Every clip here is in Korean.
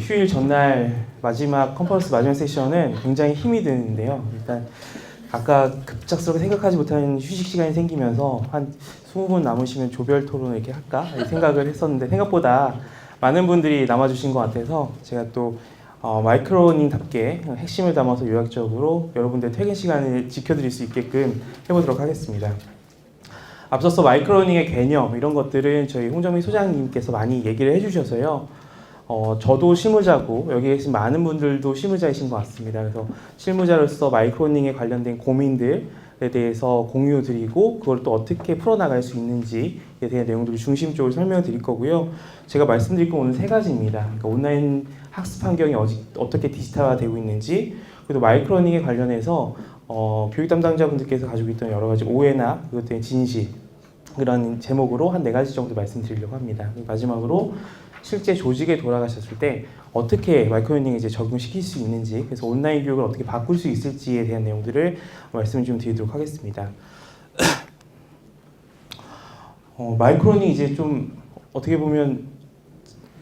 휴일 전날 컨퍼런스 마지막 세션은 굉장히 힘이 드는데요. 일단 아까 급작스럽게 생각하지 못한 휴식 시간이 생기면서 한 20분 남으시면 조별 토론을 이렇게 할까 생각을 했었는데 생각보다 많은 분들이 남아주신 것 같아서 제가 또 마이크로닝답게 핵심을 담아서 요약적으로 여러분들 퇴근 시간을 지켜드릴 수 있게끔 해보도록 하겠습니다. 앞서서 마이크로닝의 개념 이런 것들은 저희 홍정민 소장님께서 많이 얘기를 해주셔서요. 저도 실무자고 여기 계신 많은 분들도 실무자이신 것 같습니다. 그래서 실무자로서 마이크로닝에 관련된 고민들에 대해서 공유드리고 그걸 또 어떻게 풀어나갈 수 있는지에 대한 내용들을 중심적으로 설명드릴 거고요. 제가 말씀드릴 건 오늘 세 가지입니다. 그러니까 온라인 학습 환경이 어떻게 디지털화되고 있는지, 그리고 마이크로닝에 관련해서 교육 담당자분들께서 가지고 있던 여러 가지 오해나 그것들의 진실, 그런 제목으로 한 4가지 정도 말씀드리려고 합니다. 마지막으로 실제 조직에 돌아가셨을 때 어떻게 마이크로러닝을 이제 적용시킬 수 있는지, 그래서 온라인 교육을 어떻게 바꿀 수 있을지에 대한 내용들을 말씀을 좀 드리도록 하겠습니다. 마이크로러닝 이제 좀 어떻게 보면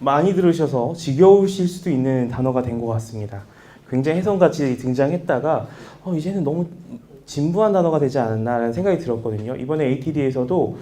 많이 들으셔서 지겨우실 수도 있는 단어가 된 것 같습니다. 굉장히 혜성같이 등장했다가 이제는 너무 진부한 단어가 되지 않았나라는 생각이 들었거든요. 이번에 ATD에서도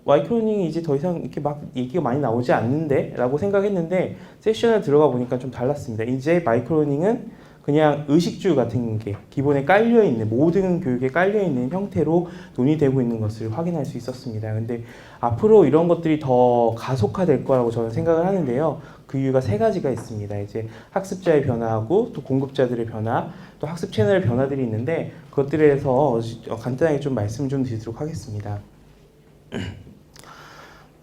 마이크로러닝이 이제 더 이상 이렇게 막 얘기가 많이 나오지 않는데? 라고 생각했는데 세션에 들어가 보니까 좀 달랐습니다. 이제 마이크로러닝은 그냥 의식주 같은 게 기본에 깔려있는, 모든 교육에 깔려있는 형태로 논의되고 있는 것을 확인할 수 있었습니다. 근데 앞으로 이런 것들이 더 가속화될 거라고 저는 생각을 하는데요. 그 이유가 3가지가 있습니다. 이제 학습자의 변화하고 또 공급자들의 변화, 또 학습 채널의 변화들이 있는데 그것들에 대해서 간단하게 좀 말씀 좀 드리도록 하겠습니다.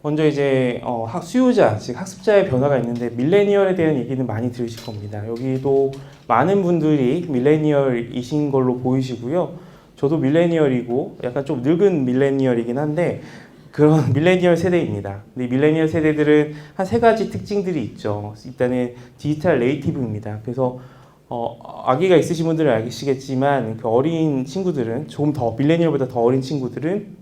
먼저 이제 수요자, 즉 학습자의 변화가 있는데 밀레니얼에 대한 얘기는 많이 들으실 겁니다. 여기도 많은 분들이 밀레니얼이신 걸로 보이시고요. 저도 밀레니얼이고 약간 좀 늙은 밀레니얼이긴 한데 그런 밀레니얼 세대입니다. 근데 밀레니얼 세대들은 한 3가지 특징들이 있죠. 일단은 디지털 네이티브입니다. 그래서 아기가 있으신 분들은 아시겠지만 그 어린 친구들은 조금 더 밀레니얼보다 더 어린 친구들은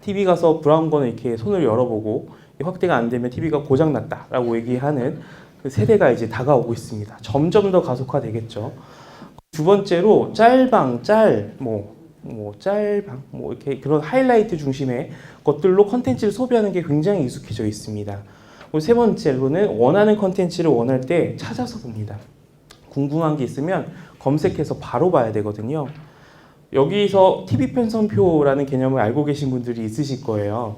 TV 가서 브라운관을 이렇게 손을 열어보고 확대가 안 되면 TV가 고장났다라고 얘기하는 그 세대가 이제 다가오고 있습니다. 점점 더 가속화되겠죠. 두 번째로 짤방, 이렇게 그런 하이라이트 중심의 것들로 컨텐츠를 소비하는 게 굉장히 익숙해져 있습니다. 그리고 세 번째로는 원하는 컨텐츠를 원할 때 찾아서 봅니다. 궁금한 게 있으면 검색해서 바로 봐야 되거든요. 여기서 TV 편성표라는 개념을 알고 계신 분들이 있으실 거예요.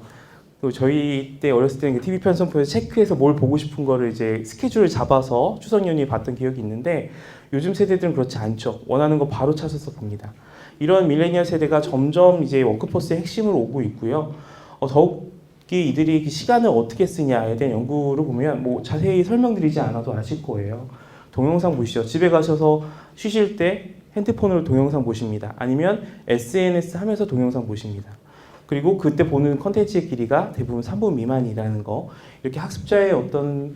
또 저희 때 어렸을 때는 TV 편성표에서 체크해서 뭘 보고 싶은 거를 이제 스케줄을 잡아서 추석연휴에 봤던 기억이 있는데 요즘 세대들은 그렇지 않죠. 원하는 거 바로 찾아서 봅니다. 이런 밀레니얼 세대가 점점 이제 워크포스의 핵심으로 오고 있고요. 더욱이 이들이 시간을 어떻게 쓰냐에 대한 연구를 보면 자세히 설명드리지 않아도 아실 거예요. 동영상 보시죠. 집에 가셔서 쉬실 때 핸드폰으로 동영상 보십니다. 아니면 SNS 하면서 동영상 보십니다. 그리고 그때 보는 컨텐츠의 길이가 대부분 3분 미만이라는 거, 이렇게 학습자의 어떤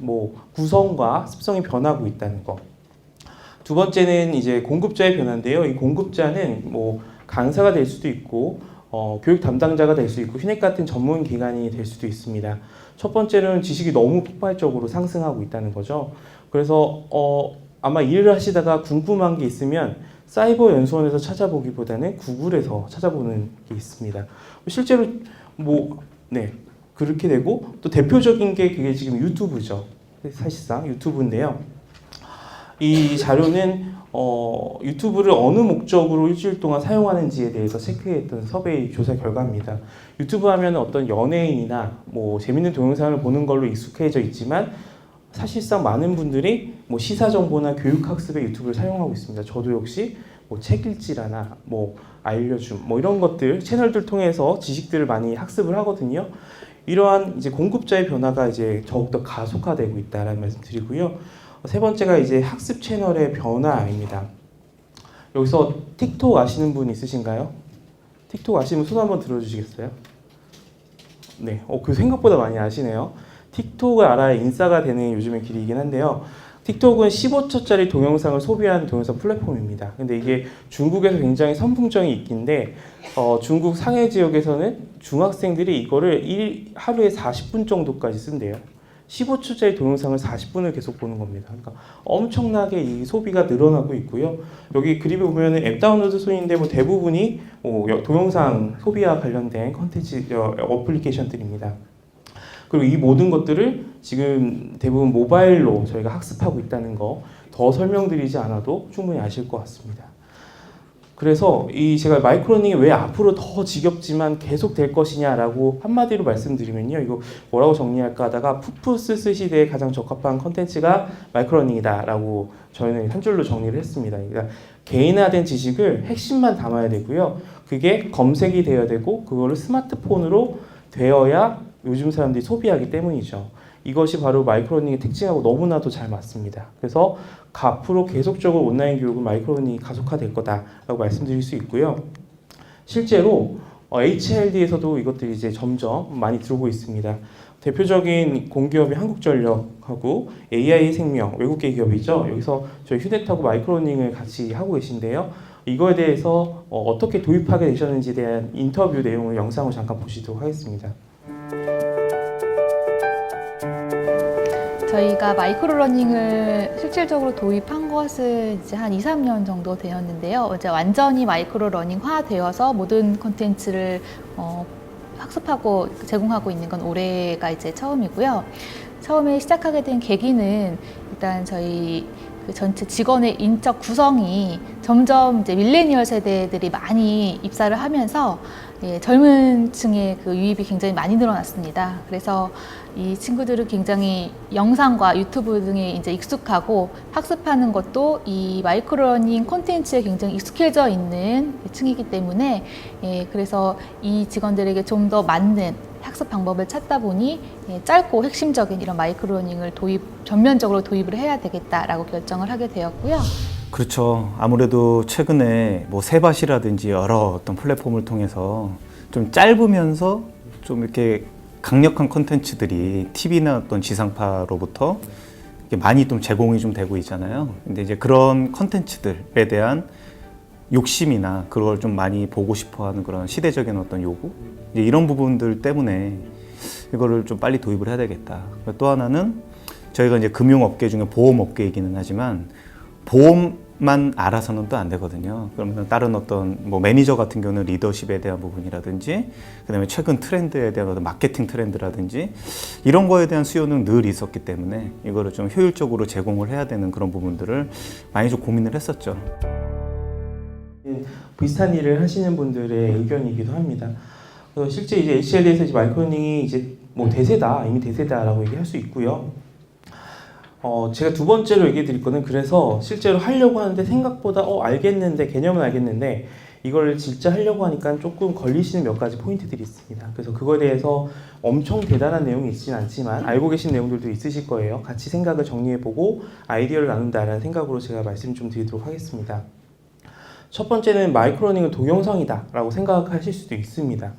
구성과 습성이 변하고 있다는 거. 두 번째는 이제 공급자의 변화인데요. 이 공급자는 강사가 될 수도 있고 교육 담당자가 될 수 있고 휴넷 같은 전문 기관이 될 수도 있습니다. 첫 번째는 지식이 너무 폭발적으로 상승하고 있다는 거죠. 그래서 아마 일을 하시다가 궁금한 게 있으면 사이버 연수원에서 찾아보기보다는 구글에서 찾아보는 게 있습니다. 실제로 그렇게 되고 또 대표적인 게 그게 지금 유튜브죠. 사실상 유튜브인데요. 이 자료는 유튜브를 어느 목적으로 일주일 동안 사용하는지에 대해서 체크했던 서베이 조사 결과입니다. 유튜브 하면 어떤 연예인이나 재밌는 동영상을 보는 걸로 익숙해져 있지만 사실상 많은 분들이 시사 정보나 교육 학습에 유튜브를 사용하고 있습니다. 저도 역시 책 읽지라나 알려줌 이런 것들 채널들 통해서 지식들을 많이 학습을 하거든요. 이러한 이제 공급자의 변화가 이제 더욱더 가속화되고 있다라는 말씀 드리고요. 세 번째가 이제 학습 채널의 변화입니다. 여기서 틱톡 아시는 분 있으신가요? 틱톡 아시는 분 손 한번 들어주시겠어요? 네, 그 생각보다 많이 아시네요. 틱톡을 알아야 인싸가 되는 요즘의 길이긴 한데요. 틱톡은 15초짜리 동영상을 소비하는 동영상 플랫폼입니다. 근데 이게 중국에서 굉장히 선풍적인 인기인데 중국 상해 지역에서는 중학생들이 이거를 하루에 40분 정도까지 쓴대요. 15초짜리 동영상을 40분을 계속 보는 겁니다. 그러니까 엄청나게 이 소비가 늘어나고 있고요. 여기 그림에 보면은 앱 다운로드 순인데 뭐 대부분이 동영상 소비와 관련된 컨텐츠 어플리케이션들입니다. 그리고 이 모든 것들을 지금 대부분 모바일로 저희가 학습하고 있다는 거 더 설명드리지 않아도 충분히 아실 것 같습니다. 그래서 제가 마이크로러닝이 왜 앞으로 더 지겹지만 계속 될 것이냐라고 한마디로 말씀드리면요. 이거 뭐라고 정리할까 하다가 푸푸스스 시대에 가장 적합한 컨텐츠가 마이크로러닝이다라고 저희는 한 줄로 정리를 했습니다. 그러니까 개인화된 지식을 핵심만 담아야 되고요. 그게 검색이 되어야 되고 그거를 스마트폰으로 되어야 요즘 사람들이 소비하기 때문이죠. 이것이 바로 마이크로러닝의 특징하고 너무나도 잘 맞습니다. 그래서 앞으로 계속적으로 온라인 교육은 마이크로러닝이 가속화될 거다라고 말씀드릴 수 있고요. 실제로 HLD에서도 이것들이 이제 점점 많이 들어오고 있습니다. 대표적인 공기업이 한국전력하고 AI생명 외국계 기업이죠. 여기서 저희 휴대타고 마이크로러닝을 같이 하고 계신데요. 이거에 대해서 어떻게 도입하게 되셨는지에 대한 인터뷰 내용을 영상을 잠깐 보시도록 하겠습니다. 저희가 마이크로러닝을 실질적으로 도입한 것은 이제 한 2, 3년 정도 되었는데요. 이제 완전히 마이크로러닝화 되어서 모든 콘텐츠를 학습하고 제공하고 있는 건 올해가 이제 처음이고요. 처음에 시작하게 된 계기는 일단 저희 그 전체 직원의 인적 구성이 점점 이제 밀레니얼 세대들이 많이 입사를 하면서 젊은 층의 그 유입이 굉장히 많이 늘어났습니다. 그래서 이 친구들은 굉장히 영상과 유튜브 등에 이제 익숙하고 학습하는 것도 이 마이크로러닝 콘텐츠에 굉장히 익숙해져 있는 층이기 때문에 그래서 이 직원들에게 좀 더 맞는 학습 방법을 찾다 보니 짧고 핵심적인 이런 마이크로러닝을 전면적으로 도입을 해야 되겠다라고 결정을 하게 되었고요. 그렇죠. 아무래도 최근에 뭐 세밭이라든지 여러 어떤 플랫폼을 통해서 좀 짧으면서 좀 이렇게 강력한 콘텐츠들이 TV나 어떤 지상파로부터 많이 좀 제공이 좀 되고 있잖아요. 근데 이제 그런 콘텐츠들에 대한 욕심이나 그걸 좀 많이 보고 싶어 하는 그런 시대적인 어떤 요구? 이제 이런 부분들 때문에 이거를 좀 빨리 도입을 해야 되겠다. 또 하나는 저희가 이제 금융업계 중에 보험업계이기는 하지만 보험만 알아서는 또 안 되거든요. 그러면 다른 어떤 뭐 매니저 같은 경우는 리더십에 대한 부분이라든지 그다음에 최근 트렌드에 대한 어떤 마케팅 트렌드라든지 이런 거에 대한 수요는 늘 있었기 때문에 이거를 좀 효율적으로 제공을 해야 되는 그런 부분들을 많이 좀 고민을 했었죠. 비슷한 일을 하시는 분들의 의견이기도 합니다. 실제 이제 HLD에서 이제 마이크로러닝이 이제 뭐 대세다, 이미 대세다라고 얘기할 수 있고요. 제가 두 번째로 얘기해 드릴 거는 그래서 실제로 하려고 하는데 생각보다 알겠는데 개념은 알겠는데 이걸 진짜 하려고 하니까 조금 걸리시는 몇 가지 포인트들이 있습니다. 그래서 그거에 대해서 엄청 대단한 내용이 있지는 않지만 알고 계신 내용들도 있으실 거예요. 같이 생각을 정리해보고 아이디어를 나눈다라는 생각으로 제가 말씀 좀 드리도록 하겠습니다. 첫 번째는 마이크로러닝은 동영상이다 라고 생각하실 수도 있습니다.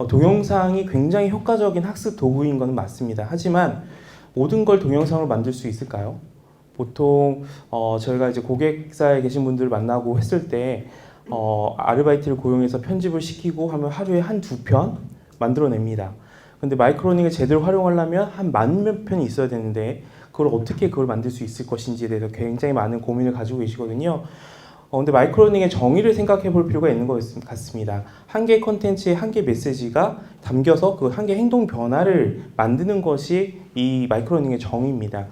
동영상이 굉장히 효과적인 학습 도구인 건 맞습니다. 하지만 모든 걸 동영상으로 만들 수 있을까요? 보통 저희가 이제 고객사에 계신 분들을 만나고 했을 때 아르바이트를 고용해서 편집을 시키고 하면 하루에 한두 편 만들어냅니다. 근데 마이크로러닝을 제대로 활용하려면 한 10,000몇 편이 있어야 되는데 그걸 만들 수 있을 것인지에 대해서 굉장히 많은 고민을 가지고 계시거든요. 근데 마이크로러닝의 정의를 생각해 볼 필요가 있는 것 같습니다. 한 개의 컨텐츠에 한 개의 메시지가 담겨서 그 한 개의 행동 변화를 만드는 것이 이 마이크로러닝의 정의입니다.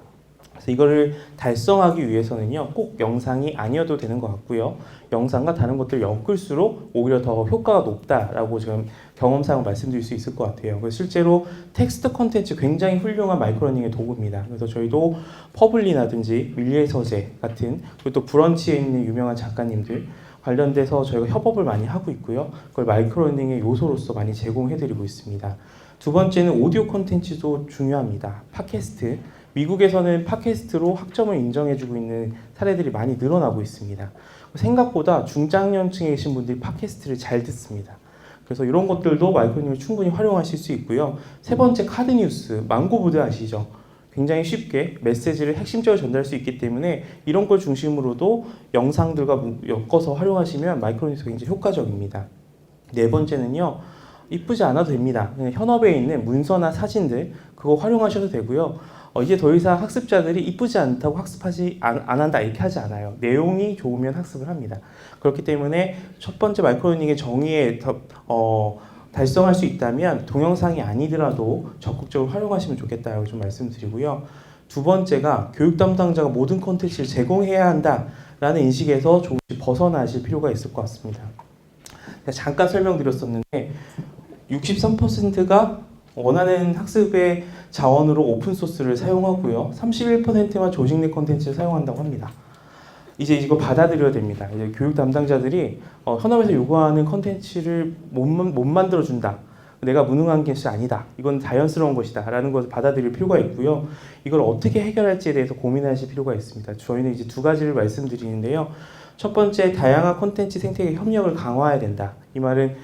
그래서 이거를 달성하기 위해서는요, 꼭 영상이 아니어도 되는 것 같고요. 영상과 다른 것들을 엮을수록 오히려 더 효과가 높다라고 지금 경험상으로 말씀드릴 수 있을 것 같아요. 그래서 실제로 텍스트 콘텐츠 굉장히 훌륭한 마이크로러닝의 도구입니다. 그래서 저희도 퍼블리라든지 밀리의 서재 같은 그리고 또 브런치에 있는 유명한 작가님들 관련돼서 저희가 협업을 많이 하고 있고요. 그걸 마이크로러닝의 요소로서 많이 제공해드리고 있습니다. 두 번째는 오디오 콘텐츠도 중요합니다. 팟캐스트. 미국에서는 팟캐스트로 학점을 인정해주고 있는 사례들이 많이 늘어나고 있습니다. 생각보다 중장년층에 계신 분들이 팟캐스트를 잘 듣습니다. 그래서 이런 것들도 마이크로러닝을 충분히 활용하실 수 있고요. 세 번째 카드 뉴스, 망고보드 아시죠? 굉장히 쉽게 메시지를 핵심적으로 전달할 수 있기 때문에 이런 걸 중심으로도 영상들과 엮어서 활용하시면 마이크로러닝이 굉장히 효과적입니다. 네 번째는요. 이쁘지 않아도 됩니다. 그냥 현업에 있는 문서나 사진들 그거 활용하셔도 되고요. 이제 더 이상 학습자들이 이쁘지 않다고 학습하지 안 한다 이렇게 하지 않아요. 내용이 좋으면 학습을 합니다. 그렇기 때문에 첫 번째 마이크로러닝의 정의에 달성할 수 있다면 동영상이 아니더라도 적극적으로 활용하시면 좋겠다고 좀 말씀드리고요. 두 번째가 교육 담당자가 모든 콘텐츠를 제공해야 한다라는 인식에서 조금씩 벗어나실 필요가 있을 것 같습니다. 잠깐 설명드렸었는데 63%가 원하는 학습의 자원으로 오픈소스를 사용하고요. 31%만 조직 내 콘텐츠를 사용한다고 합니다. 이제 이거 받아들여야 됩니다. 이제 교육 담당자들이 현업에서 요구하는 콘텐츠를 못 만들어준다. 내가 무능한 것이 아니다. 이건 자연스러운 것이다. 라는 것을 받아들일 필요가 있고요. 이걸 어떻게 해결할지에 대해서 고민하실 필요가 있습니다. 저희는 이제 두 가지를 말씀드리는데요. 첫 번째, 다양한 콘텐츠 생태계 협력을 강화해야 된다. 이 말은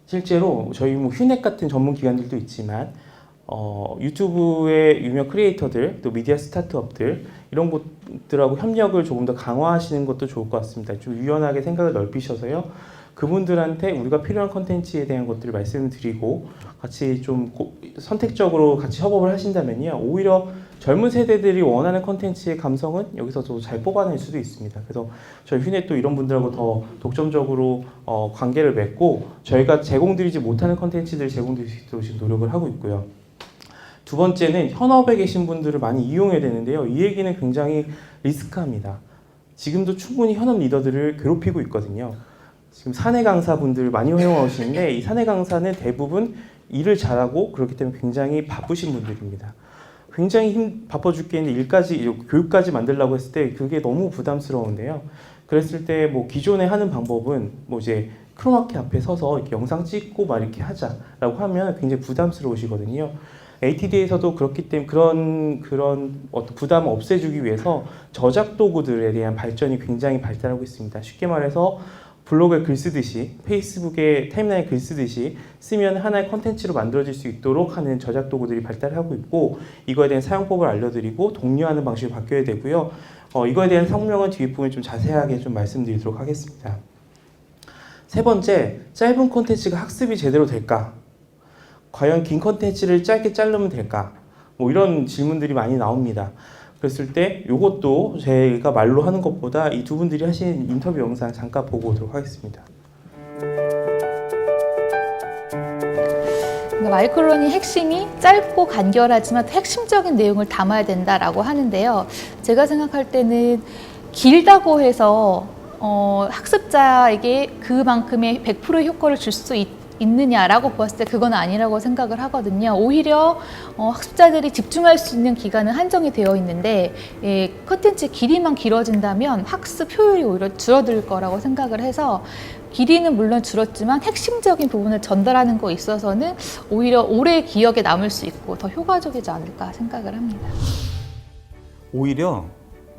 실제로 저희 뭐 휴넷 같은 전문 기관들도 있지만 유튜브의 유명 크리에이터들, 또 미디어 스타트업들 이런 곳들하고 협력을 조금 더 강화하시는 것도 좋을 것 같습니다. 좀 유연하게 생각을 넓히셔서요. 그분들한테 우리가 필요한 컨텐츠에 대한 것들을 말씀드리고 같이 좀 선택적으로 같이 협업을 하신다면요. 오히려 젊은 세대들이 원하는 컨텐츠의 감성은 여기서 더 잘 뽑아낼 수도 있습니다. 그래서 저희 휴넷도 이런 분들하고 더 독점적으로 관계를 맺고 저희가 제공드리지 못하는 컨텐츠들을 제공드릴 수 있도록 지금 노력을 하고 있고요. 두 번째는 현업에 계신 분들을 많이 이용해야 되는데요. 이 얘기는 굉장히 리스크합니다. 지금도 충분히 현업 리더들을 괴롭히고 있거든요. 지금 사내 강사분들 많이 활용하시는데 이 사내 강사는 대부분 일을 잘하고 그렇기 때문에 굉장히 바쁘신 분들입니다. 굉장히 바빠 죽겠는데 일까지 교육까지 만들려고 했을 때 그게 너무 부담스러운데요. 그랬을 때 뭐 기존에 하는 방법은 뭐 이제 크로마키 앞에 서서 이렇게 영상 찍고 막 이렇게 하자라고 하면 굉장히 부담스러우시거든요. ATD에서도 그렇기 때문에 그런 어떤 부담을 없애주기 위해서 저작 도구들에 대한 발전이 굉장히 발달하고 있습니다. 쉽게 말해서 블로그에 글 쓰듯이 페이스북에 타임라인에 글 쓰듯이 쓰면 하나의 컨텐츠로 만들어질 수 있도록 하는 저작 도구들이 발달하고 있고 이거에 대한 사용법을 알려드리고 독려하는 방식이 바뀌어야 되고요. 이거에 대한 설명은 뒤에 부분에 좀 자세하게 좀 말씀드리도록 하겠습니다. 세 번째, 짧은 콘텐츠가 학습이 제대로 될까? 과연 긴 콘텐츠를 짧게 자르면 될까? 뭐 이런 질문들이 많이 나옵니다. 그랬을 때 이것도 제가 말로 하는 것보다 이 두 분들이 하신 인터뷰 영상 잠깐 보고 오도록 하겠습니다. 마이크로러닝 핵심이 짧고 간결하지만 핵심적인 내용을 담아야 된다라고 하는데요. 제가 생각할 때는 길다고 해서 학습자에게 그만큼의 100%의 효과를 줄 수 있느냐라고 봤을 때 그건 아니라고 생각을 하거든요. 오히려 학습자들이 집중할 수 있는 기간은 한정이 되어 있는데 컨텐츠 길이만 길어진다면 학습 효율이 오히려 줄어들 거라고 생각을 해서 길이는 물론 줄었지만 핵심적인 부분을 전달하는 거 있어서는 오히려 오래 기억에 남을 수 있고 더 효과적이지 않을까 생각을 합니다. 오히려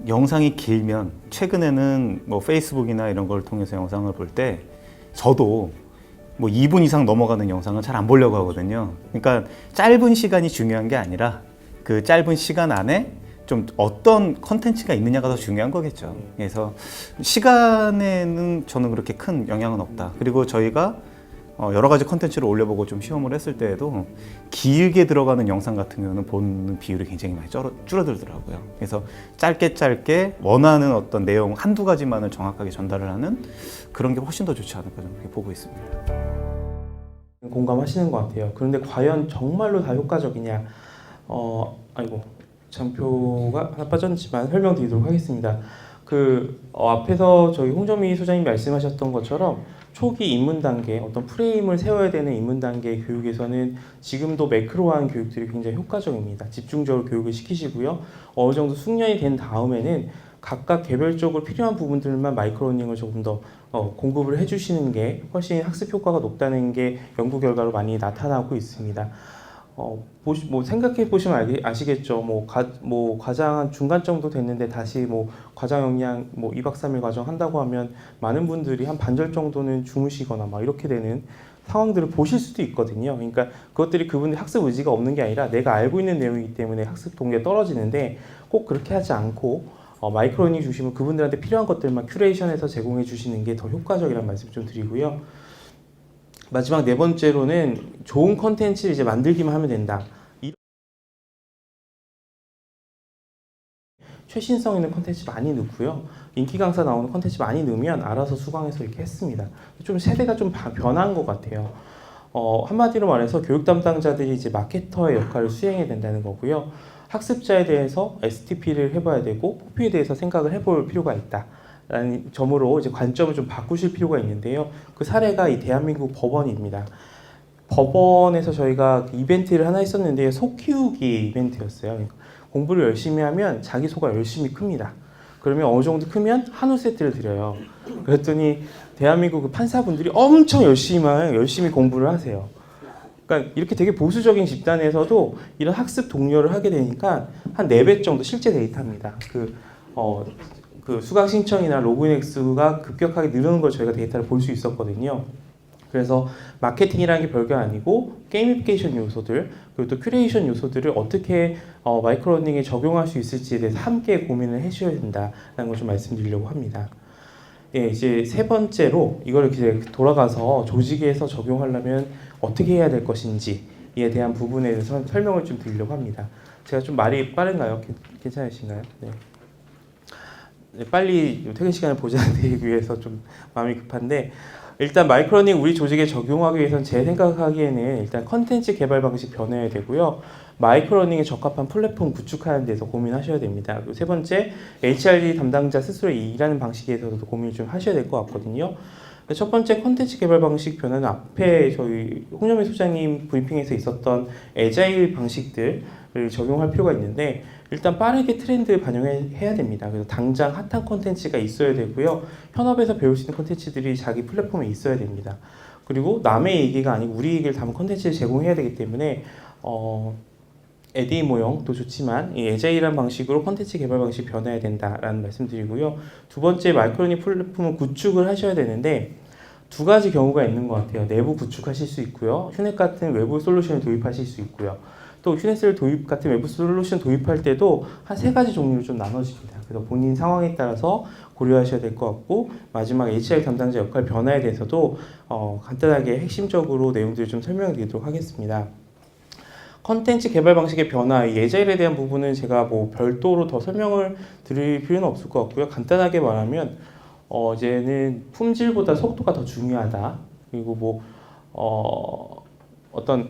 영상이 길면 최근에는 뭐 페이스북이나 이런 걸 통해서 영상을 볼 때 저도 뭐 2분 이상 넘어가는 영상은 잘 안 보려고 하거든요. 그러니까 짧은 시간이 중요한 게 아니라 그 짧은 시간 안에 좀 어떤 컨텐츠가 있느냐가 더 중요한 거겠죠. 그래서 시간에는 저는 그렇게 큰 영향은 없다. 그리고 저희가 여러 가지 컨텐츠를 올려보고 좀 시험을 했을 때에도 길게 들어가는 영상 같은 경우는 보는 비율이 굉장히 많이 줄어들더라고요. 그래서 짧게 원하는 어떤 내용 한두 가지만을 정확하게 전달을 하는 그런 게 훨씬 더 좋지 않을까 저는 그렇게 보고 있습니다. 공감하시는 것 같아요. 그런데 과연 정말로 다 효과적이냐? 아이고 장표가 하나 빠졌지만 설명드리도록 하겠습니다. 앞에서 저희 홍정미 소장님 말씀하셨던 것처럼 초기 입문 단계 어떤 프레임을 세워야 되는 입문 단계 교육에서는 지금도 매크로한 교육들이 굉장히 효과적입니다. 집중적으로 교육을 시키시고요. 어느 정도 숙련이 된 다음에는 각각 개별적으로 필요한 부분들만 마이크로러닝을 조금 더 공급을 해주시는 게 훨씬 학습 효과가 높다는 게 연구 결과로 많이 나타나고 있습니다. 생각해 보시면 아시겠죠. 과장 한 중간 정도 됐는데 다시 과장 역량 2박 3일 과정 한다고 하면 많은 분들이 한 반절 정도는 주무시거나 이렇게 되는 상황들을 보실 수도 있거든요. 그러니까 그것들이 그분의 학습 의지가 없는 게 아니라 내가 알고 있는 내용이기 때문에 학습 동기가 떨어지는데 꼭 그렇게 하지 않고 마이크로러닝 중심으로 그분들한테 필요한 것들만 큐레이션해서 제공해 주시는 게 더 효과적이라는 말씀 좀 드리고요. 마지막 네 번째로는 좋은 컨텐츠를 이제 만들기만 하면 된다. 최신성 있는 콘텐츠 많이 넣고요. 인기 강사 나오는 콘텐츠 많이 넣으면 알아서 수강해서 이렇게 했습니다. 좀 세대가 좀 변한 것 같아요. 한마디로 말해서 교육 담당자들이 이제 마케터의 역할을 수행해야 된다는 거고요. 학습자에 대해서 STP를 해봐야 되고 포피에 대해서 생각을 해볼 필요가 있다라는 점으로 이제 관점을 좀 바꾸실 필요가 있는데요. 그 사례가 이 대한민국 법원입니다. 법원에서 저희가 이벤트를 하나 했었는데 소 키우기 이벤트였어요. 그러니까 공부를 열심히 하면 자기 소가 열심히 큽니다. 그러면 어느 정도 크면 한우 세트를 드려요. 그랬더니 대한민국 그 판사분들이 엄청 열심히 공부를 하세요. 그러니까 이렇게 되게 보수적인 집단에서도 이런 학습 독려를 하게 되니까 한 4배 정도 실제 데이터입니다. 그 수강 신청이나 로그인 횟수가 급격하게 늘어나는 걸 저희가 데이터를 볼 수 있었거든요. 그래서 마케팅이라는 게 별게 아니고 게이미피케이션 요소들 그리고 또 큐레이션 요소들을 어떻게 마이크로러닝에 적용할 수 있을지에 대해서 함께 고민을 해주셔야 된다는 걸 좀 말씀드리려고 합니다. 예, 이제 세 번째로 이걸 이제 돌아가서 조직에서 적용하려면 어떻게 해야 될 것인지에 대한 부분에 대해서 설명을 좀 드리려고 합니다. 제가 좀 말이 빠른가요? 괜찮으신가요? 네. 네, 빨리 퇴근 시간을 보장드리기 위해서 좀 마음이 급한데 일단 마이크로러닝 우리 조직에 적용하기 위해서는 제 생각하기에는 일단 컨텐츠 개발 방식 변해야 되고요. 마이크로러닝에 적합한 플랫폼 구축하는 데서 고민하셔야 됩니다. 그리고 세 번째, HRD 담당자 스스로 일하는 방식에 대해서도 고민을 좀 하셔야 될 것 같거든요. 첫 번째 컨텐츠 개발 방식 변화는 앞에 저희 홍영민 소장님 브리핑에서 있었던 애자일 방식들을 적용할 필요가 있는데 일단 빠르게 트렌드 반영해야 됩니다. 그래서 당장 핫한 콘텐츠가 있어야 되고요. 현업에서 배울 수 있는 콘텐츠들이 자기 플랫폼에 있어야 됩니다. 그리고 남의 얘기가 아니고 우리 얘기를 담은 콘텐츠를 제공해야 되기 때문에 에디 모형도 좋지만 이 애자일한 방식으로 콘텐츠 개발 방식 변해야 된다라는 말씀드리고요. 두 번째 마이크로러닝 플랫폼을 구축을 하셔야 되는데 두 가지 경우가 있는 것 같아요. 내부 구축하실 수 있고요. 휴넷 같은 외부 솔루션을 도입하실 수 있고요. 또 휴넷을 같은 외부 솔루션 도입할 때도 한 3가지 종류로 좀 나눠집니다. 그래서 본인 상황에 따라서 고려하셔야 될 것 같고 마지막 HR 담당자 역할 변화에 대해서도 간단하게 핵심적으로 내용들을 좀 설명드리도록 하겠습니다. 컨텐츠 개발 방식의 변화, 이 애자일에 대한 부분은 제가 뭐 별도로 더 설명을 드릴 필요는 없을 것 같고요. 간단하게 말하면 이제는 품질보다 속도가 더 중요하다. 그리고 어떤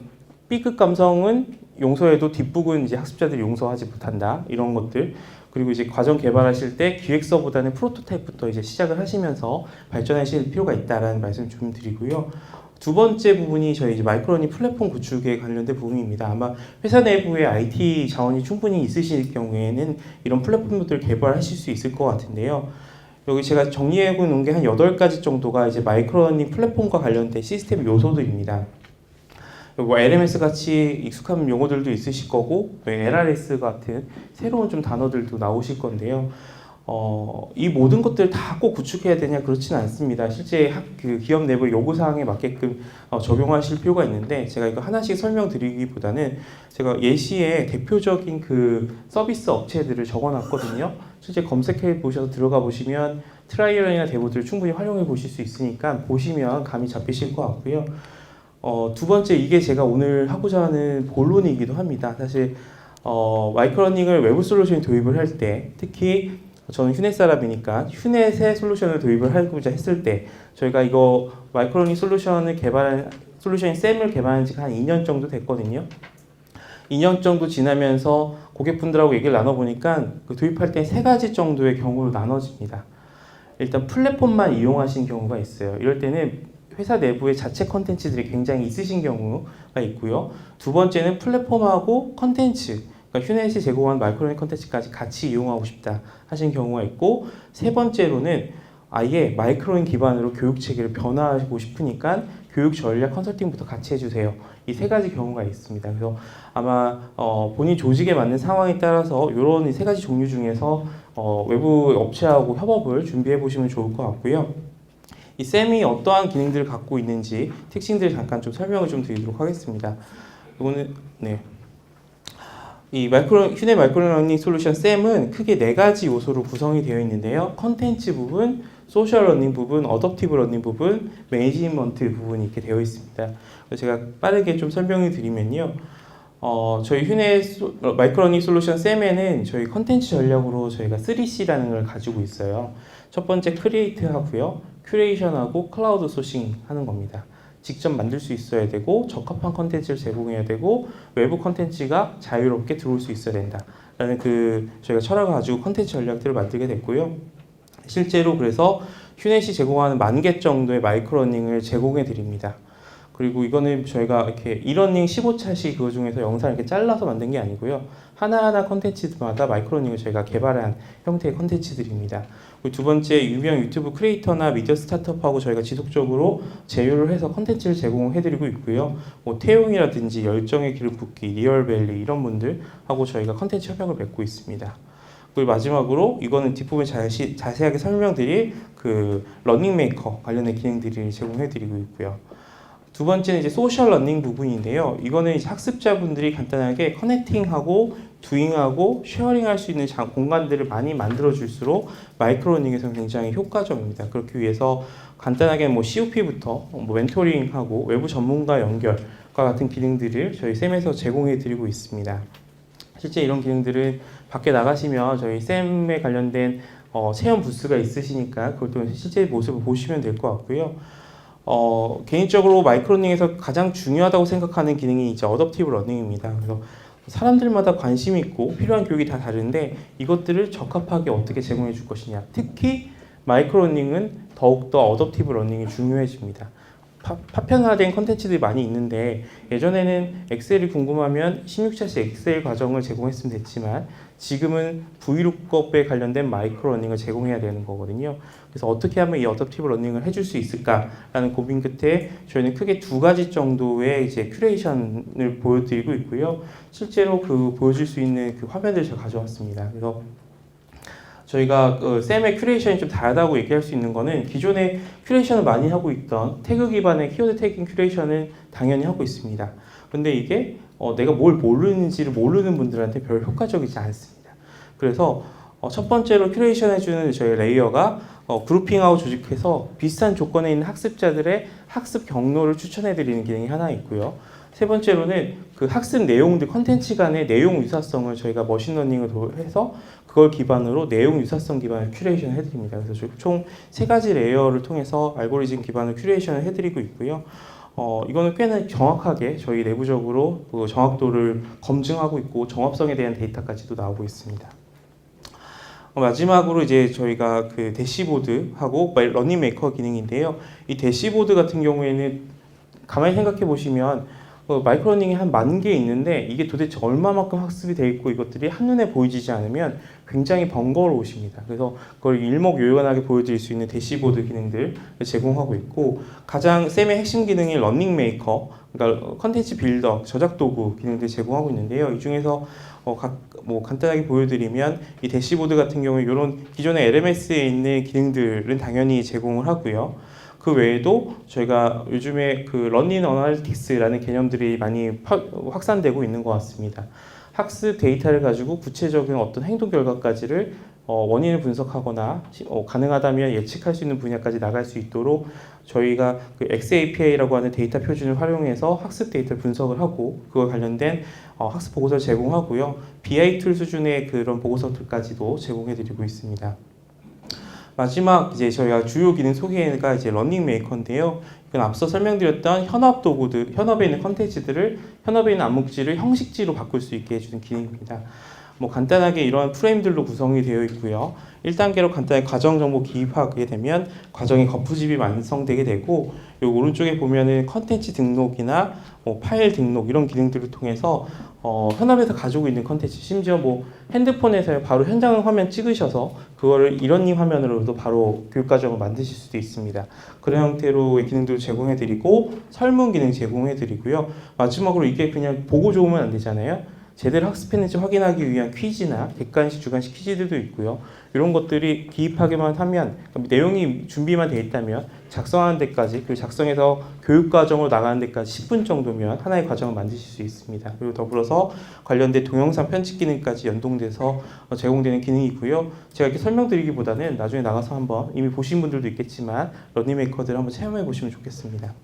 B급 감성은 용서해도 뒷부분 이제 학습자들이 용서하지 못한다. 이런 것들. 그리고 이제 과정 개발하실 때 기획서보다는 프로토타입부터 이제 시작을 하시면서 발전하실 필요가 있다라는 말씀 좀 드리고요. 두 번째 부분이 저희 이제 마이크로러닝 플랫폼 구축에 관련된 부분입니다. 아마 회사 내부에 IT 자원이 충분히 있으실 경우에는 이런 플랫폼들을 개발하실 수 있을 것 같은데요. 여기 제가 정리해 놓은 게 한 8가지 정도가 이제 마이크로러닝 플랫폼과 관련된 시스템 요소들입니다. 뭐 LMS 같이 익숙한 용어들도 있으실 거고 LRS 같은 새로운 좀 단어들도 나오실 건데요. 이 모든 것들을 다 꼭 구축해야 되냐 그렇지는 않습니다. 실제 그 기업 내부 요구사항에 맞게끔 적용하실 필요가 있는데 제가 이거 하나씩 설명드리기보다는 제가 예시에 대표적인 그 서비스 업체들을 적어놨거든요. 실제 검색해 보셔서 들어가 보시면 트라이얼이나 데모들을 충분히 활용해 보실 수 있으니까 보시면 감이 잡히실 것 같고요. 두 번째 이게 제가 오늘 하고자 하는 본론이기도 합니다. 사실 마이크로러닝을 외부 솔루션에 도입을 할 때 특히 저는 휴넷 사람이니까 휴넷에 솔루션을 도입을 하고자 했을 때 저희가 이거 마이크로러닝 솔루션인 쌤을 개발한 지가 한 2년 정도 됐거든요. 2년 정도 지나면서 고객분들하고 얘기를 나눠보니까 그 도입할 때 3가지 정도의 경우로 나눠집니다. 일단 플랫폼만 이용하신 경우가 있어요. 이럴 때는 회사 내부에 자체 컨텐츠들이 굉장히 있으신 경우가 있고요. 두 번째는 플랫폼하고 컨텐츠, 그러니까 휴넷이 제공한 마이크로러닝 컨텐츠까지 같이 이용하고 싶다 하신 경우가 있고, 세 번째로는 아예 마이크로러닝 기반으로 교육 체계를 변화하고 싶으니까 교육 전략 컨설팅부터 같이 해주세요. 이 3가지 경우가 있습니다. 그래서 아마 본인 조직에 맞는 상황에 따라서 이런 3가지 종류 중에서 외부 업체하고 협업을 준비해 보시면 좋을 것 같고요. 이 쌤이 어떠한 기능들을 갖고 있는지 특징들을 잠깐 좀 설명을 좀 드리도록 하겠습니다. 이거는 이 휴넷 마이크로러닝 솔루션 쌤은 크게 4가지 요소로 구성이 되어 있는데요. 컨텐츠 부분, 소셜 러닝 부분, 어댑티브 러닝 부분, 매니지먼트 부분이 이렇게 되어 있습니다. 제가 빠르게 좀 설명을 드리면요. 저희 휴내 마이크로러닝 솔루션 쌤에는 저희 컨텐츠 전략으로 저희가 3C라는 걸 가지고 있어요. 첫 번째 크리에이트 하고요. 큐레이션하고 클라우드 소싱 하는 겁니다. 직접 만들 수 있어야 되고 적합한 컨텐츠를 제공해야 되고 외부 컨텐츠가 자유롭게 들어올 수 있어야 된다라는 저희가 철학을 가지고 컨텐츠 전략들을 만들게 됐고요. 실제로 그래서 휴넷이 제공하는 10,000개 정도의 마이크로러닝을 제공해 드립니다. 그리고 이거는 저희가 이렇게 이러닝 15차시 그 중에서 영상을 이렇게 잘라서 만든 게 아니고요. 하나하나 컨텐츠마다 마이크로러닝을 저희가 개발한 형태의 컨텐츠들입니다. 그리고 두 번째, 유명 유튜브 크리에이터나 미디어 스타트업하고 저희가 지속적으로 제휴를 해서 컨텐츠를 제공해드리고 있고요. 뭐 태용이라든지 열정의 기름 붓기, 리얼밸리 이런 분들하고 저희가 컨텐츠 협약을 맺고 있습니다. 그리고 마지막으로 이거는 뒷부분에 자세하게 설명드릴 러닝메이커 관련된 기능들을 제공해드리고 있고요. 두 번째는 이제 소셜 러닝 부분인데요. 이거는 이제 학습자분들이 간단하게 커넥팅하고 두잉하고 쉐어링할 수 있는 공간들을 많이 만들어줄수록 마이크로러닝에서는 굉장히 효과적입니다. 그렇기 위해서 간단하게 뭐 COP부터 뭐 멘토링하고 외부 전문가 연결과 같은 기능들을 저희 쌤에서 제공해드리고 있습니다. 실제 이런 기능들은 밖에 나가시면 저희 쌤에 관련된 체험 부스가 있으시니까 그것도 실제 모습을 보시면 될 것 같고요. 개인적으로 마이크로러닝에서 가장 중요하다고 생각하는 기능이 이제 어댑티브 러닝입니다. 그래서 사람들마다 관심이 있고 필요한 교육이 다 다른데 이것들을 적합하게 어떻게 제공해 줄 것이냐. 특히 마이크로러닝은 더욱더 어댑티브 러닝이 중요해집니다. 파편화된 컨텐츠들이 많이 있는데 예전에는 엑셀이 궁금하면 16차시 엑셀 과정을 제공했으면 됐지만 지금은 브이룩업에 관련된 마이크로러닝을 제공해야 되는 거거든요. 그래서 어떻게 하면 이 어댑티브 러닝을 해줄 수 있을까라는 고민 끝에 저희는 크게 2가지 정도의 이제 큐레이션을 보여드리고 있고요. 실제로 보여줄 수 있는 화면들을 제가 가져왔습니다. 그래서 저희가 쌤의 큐레이션이 좀 다르다고 얘기할 수 있는 거는 기존에 큐레이션을 많이 하고 있던 태그 기반의 키워드 태깅 큐레이션은 당연히 하고 있습니다. 근데 이게 내가 뭘 모르는지를 모르는 분들한테 별 효과적이지 않습니다. 그래서 첫 번째로 큐레이션 해주는 저희 레이어가 그룹핑하고 조직해서 비슷한 조건에 있는 학습자들의 학습 경로를 추천해드리는 기능이 하나 있고요. 세 번째로는 학습 내용들, 컨텐츠 간의 내용 유사성을 저희가 머신러닝을 해서 그걸 기반으로 내용 유사성 기반의 큐레이션을 해드립니다. 그래서 총 3가지 레이어를 통해서 알고리즘 기반의 큐레이션을 해드리고 있고요. 이거는 꽤나 정확하게 저희 내부적으로 정확도를 검증하고 있고 정합성에 대한 데이터까지도 나오고 있습니다. 마지막으로 이제 저희가 대시보드하고 러닝메이커 기능인데요. 이 대시보드 같은 경우에는 가만히 생각해 보시면 마이크로러닝이 한 10,000개 있는데 이게 도대체 얼마만큼 학습이 돼 있고 이것들이 한눈에 보이지 않으면 굉장히 번거로우십니다. 그래서 그걸 일목요연하게 보여드릴 수 있는 대시보드 기능들을 제공하고 있고 가장 쌤의 핵심 기능인 러닝메이커, 그러니까 컨텐츠 빌더, 저작 도구 기능들 제공하고 있는데요. 이 중에서 간단하게 보여드리면 이 대시보드 같은 경우에 이런 기존의 LMS에 있는 기능들은 당연히 제공을 하고요. 그 외에도 저희가 요즘에 러닝 어널리틱스라는 개념들이 많이 확산되고 있는 것 같습니다. 학습 데이터를 가지고 구체적인 어떤 행동 결과까지를 원인을 분석하거나 가능하다면 예측할 수 있는 분야까지 나갈 수 있도록 저희가 XAPI라고 하는 데이터 표준을 활용해서 학습 데이터를 분석을 하고 그와 관련된 학습 보고서를 제공하고요. BI 툴 수준의 그런 보고서들까지도 제공해드리고 있습니다. 마지막 이제 저희가 주요 기능 소개가 이제 러닝메이커인데요. 이건 앞서 설명드렸던 현업 도구들, 현업에 있는 컨텐츠들을 현업에 있는 암묵지를 형식지로 바꿀 수 있게 해주는 기능입니다. 간단하게 이러한 프레임들로 구성이 되어 있고요. 1단계로 간단히 과정 정보 기입하게 되면 과정의 거푸집이 완성되게 되고 이 오른쪽에 보면은 컨텐츠 등록이나 파일 등록 이런 기능들을 통해서 현업에서 가지고 있는 컨텐츠 심지어 핸드폰에서 바로 현장 화면 찍으셔서 그거를 이런닝 화면으로도 바로 교육과정을 만드실 수도 있습니다. 그런 형태로의 기능들을 제공해드리고 설문 기능 제공해드리고요. 마지막으로 이게 그냥 보고 좋으면 안 되잖아요. 제대로 학습했는지 확인하기 위한 퀴즈나 객관식, 주관식 퀴즈들도 있고요. 이런 것들이 기입하기만 하면 내용이 준비만 돼 있다면 작성하는 데까지 그리고 작성해서 교육 과정으로 나가는 데까지 10분 정도면 하나의 과정을 만드실 수 있습니다. 그리고 더불어서 관련된 동영상 편집 기능까지 연동돼서 제공되는 기능이고요. 제가 이렇게 설명드리기보다는 나중에 나가서 한번 이미 보신 분들도 있겠지만 러닝메이커들 한번 체험해 보시면 좋겠습니다.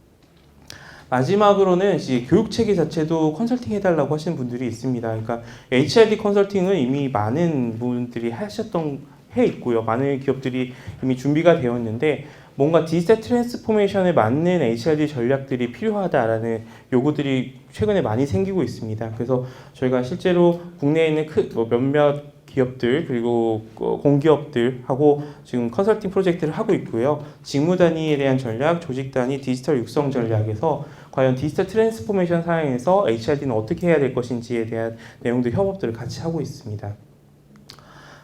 마지막으로는 이제 교육 체계 자체도 컨설팅 해달라고 하시는 분들이 있습니다. 그러니까 HRD 컨설팅은 이미 많은 분들이 해 있고요. 많은 기업들이 이미 준비가 되어 있는데 뭔가 디지털 트랜스포메이션에 맞는 HRD 전략들이 필요하다라는 요구들이 최근에 많이 생기고 있습니다. 그래서 저희가 실제로 국내에 있는 몇몇 기업들 그리고 공기업들하고 지금 컨설팅 프로젝트를 하고 있고요. 직무 단위에 대한 전략, 조직 단위, 디지털 육성 전략에서 과연 디지털 트랜스포메이션 상황에서 HRD는 어떻게 해야 될 것인지에 대한 내용들 협업들을 같이 하고 있습니다.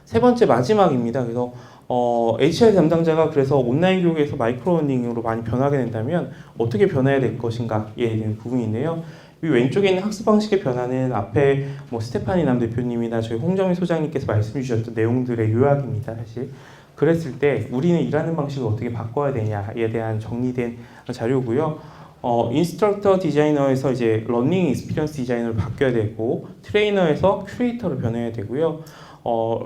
세 번째 마지막입니다. 그래서 HR 담당자가 그래서 온라인 교육에서 마이크로러닝으로 많이 변하게 된다면 어떻게 변해야 될 것인가에 대한 부분인데요. 이 왼쪽에 있는 학습 방식의 변화는 앞에 스테파니 남 대표님이나 저희 홍정희 소장님께서 말씀해 주셨던 내용들의 요약입니다. 사실 그랬을 때 우리는 일하는 방식을 어떻게 바꿔야 되냐에 대한 정리된 자료고요. 인스트럭터 디자이너에서 이제 러닝 익스피리언스 디자이너로 바뀌어야 되고 트레이너에서 큐레이터로 변해야 되고요.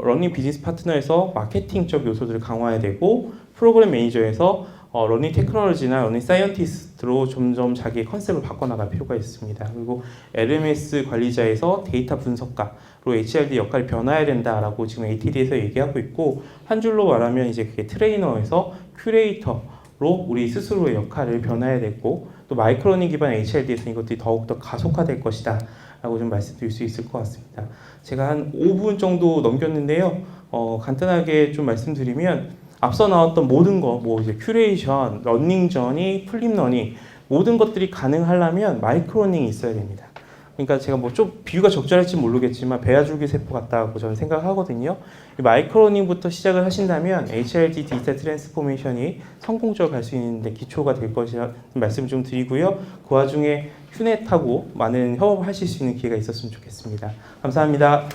러닝 비즈니스 파트너에서 마케팅적 요소들을 강화해야 되고 프로그램 매니저에서 러닝 테크놀로지나 러닝 사이언티스트로 점점 자기의 컨셉을 바꿔나갈 필요가 있습니다. 그리고 LMS 관리자에서 데이터 분석가로 HRD 역할이 변화해야 된다라고 지금 ATD에서 얘기하고 있고 한 줄로 말하면 이제 그게 트레이너에서 큐레이터로 우리 스스로의 역할을 변화해야 되고 또 마이크로러닝 기반 HRD에서 이것들이 더욱더 가속화될 것이다 라고 좀 말씀드릴 수 있을 것 같습니다. 제가 한 5분 정도 넘겼는데요. 간단하게 좀 말씀드리면 앞서 나왔던 모든 거, 이제 큐레이션, 러닝 저니, 플립 러닝 모든 것들이 가능하려면 마이크로러닝이 있어야 됩니다. 그러니까 제가 좀 비유가 적절할지 모르겠지만 배아줄기 세포 같다고 저는 생각하거든요. 마이크로러닝부터 시작을 하신다면 HRD 디지털 트랜스포메이션이 성공적으로 갈 수 있는데 기초가 될 것이라는 말씀 좀 드리고요. 그 와중에 휴넷하고 많은 협업을 하실 수 있는 기회가 있었으면 좋겠습니다. 감사합니다.